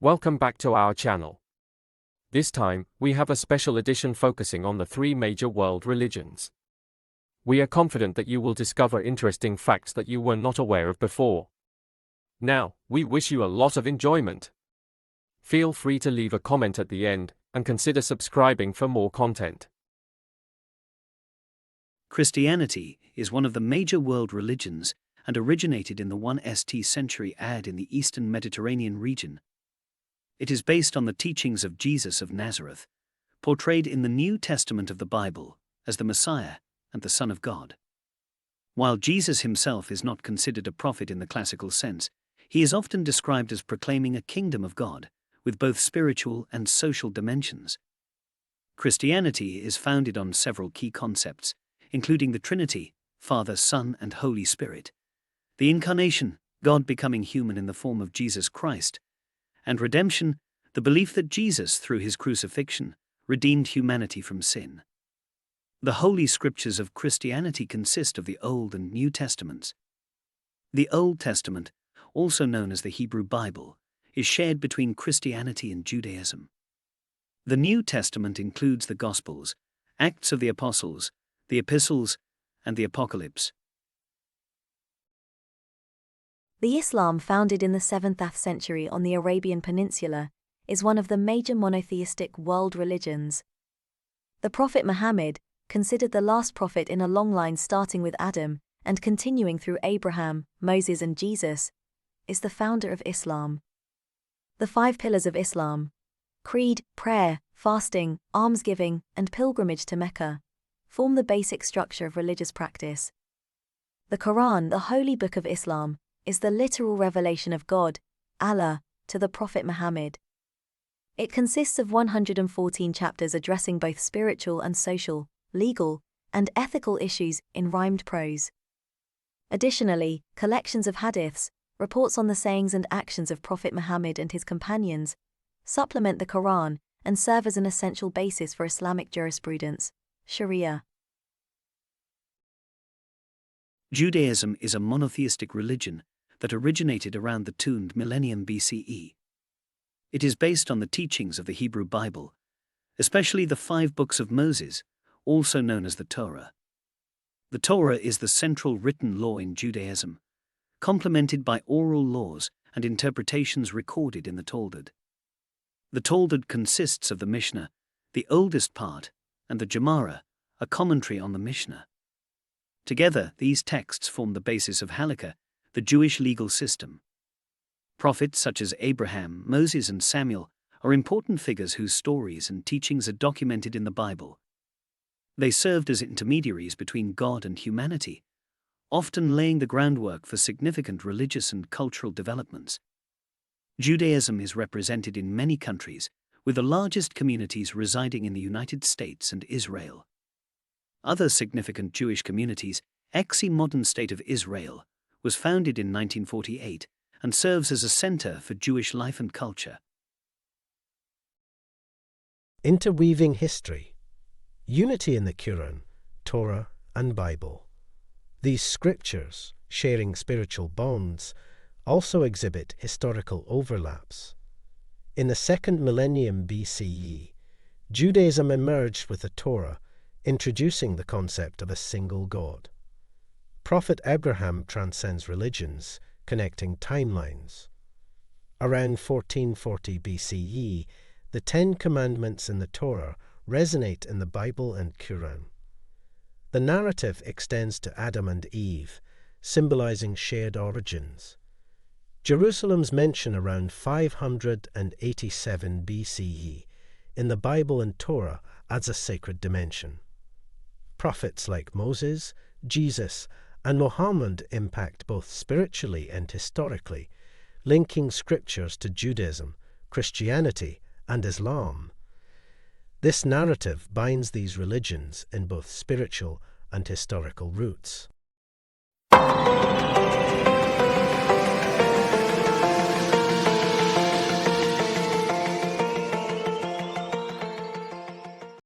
Welcome back to our channel. This time, we have a special edition focusing on the three major world religions. We are confident that you will discover interesting facts that you were not aware of before. Now, we wish you a lot of enjoyment. Feel free to leave a comment at the end, and consider subscribing for more content. Christianity is one of the major world religions and originated in the 1st century AD in the eastern Mediterranean region. It is based on the teachings of Jesus of Nazareth, portrayed in the New Testament of the Bible as the Messiah and the Son of God. While Jesus himself is not considered a prophet in the classical sense, he is often described as proclaiming a kingdom of God, with both spiritual and social dimensions. Christianity is founded on several key concepts, including the Trinity, Father, Son, and Holy Spirit, the Incarnation, God becoming human in the form of Jesus Christ, and redemption, the belief that Jesus, through his crucifixion, redeemed humanity from sin. The Holy Scriptures of Christianity consist of the Old and New Testaments. The Old Testament, also known as the Hebrew Bible, is shared between Christianity and Judaism. The New Testament includes the Gospels, Acts of the Apostles, the Epistles, and the Apocalypse. The Islam founded in the 7th century on the Arabian Peninsula is one of the major monotheistic world religions. The Prophet Muhammad, considered the last prophet in a long line starting with Adam and continuing through Abraham, Moses and Jesus, is the founder of Islam. The 5 pillars of Islam, creed, prayer, fasting, almsgiving, and pilgrimage to Mecca, form the basic structure of religious practice. The Quran, the holy book of Islam, is the literal revelation of God, Allah, to the Prophet Muhammad. It consists of 114 chapters addressing both spiritual and social, legal, and ethical issues in rhymed prose. Additionally, collections of hadiths, reports on the sayings and actions of Prophet Muhammad and his companions, supplement the Quran and serve as an essential basis for Islamic jurisprudence, Sharia. Judaism is a monotheistic religion that originated around the 2nd millennium BCE. It is based on the teachings of the Hebrew Bible, especially the 5 books of Moses, also known as the Torah. The Torah is the central written law in Judaism, complemented by oral laws and interpretations recorded in the Talmud. The Talmud consists of the Mishnah, the oldest part, and the Gemara, a commentary on the Mishnah. Together, these texts form the basis of Halakha, the Jewish legal system. Prophets such as Abraham, Moses, and Samuel are important figures whose stories and teachings are documented in the Bible. They served as intermediaries between God and humanity, often laying the groundwork for significant religious and cultural developments. Judaism is represented in many countries, with the largest communities residing in the United States and Israel. Other significant Jewish communities, the modern state of Israel, was founded in 1948 and serves as a center for Jewish life and culture. Interweaving history. Unity in the Quran, Torah, and Bible. These scriptures, sharing spiritual bonds, also exhibit historical overlaps. In the 2nd millennium BCE, Judaism emerged with the Torah, introducing the concept of a single God. Prophet Abraham transcends religions, connecting timelines. Around 1440 BCE, the 10 Commandments in the Torah resonate in the Bible and Quran. The narrative extends to Adam and Eve, symbolizing shared origins. Jerusalem's mention around 587 BCE in the Bible and Torah adds a sacred dimension. Prophets like Moses, Jesus, and Muhammad impact both spiritually and historically, linking scriptures to Judaism, Christianity, and Islam. This narrative binds these religions in both spiritual and historical roots.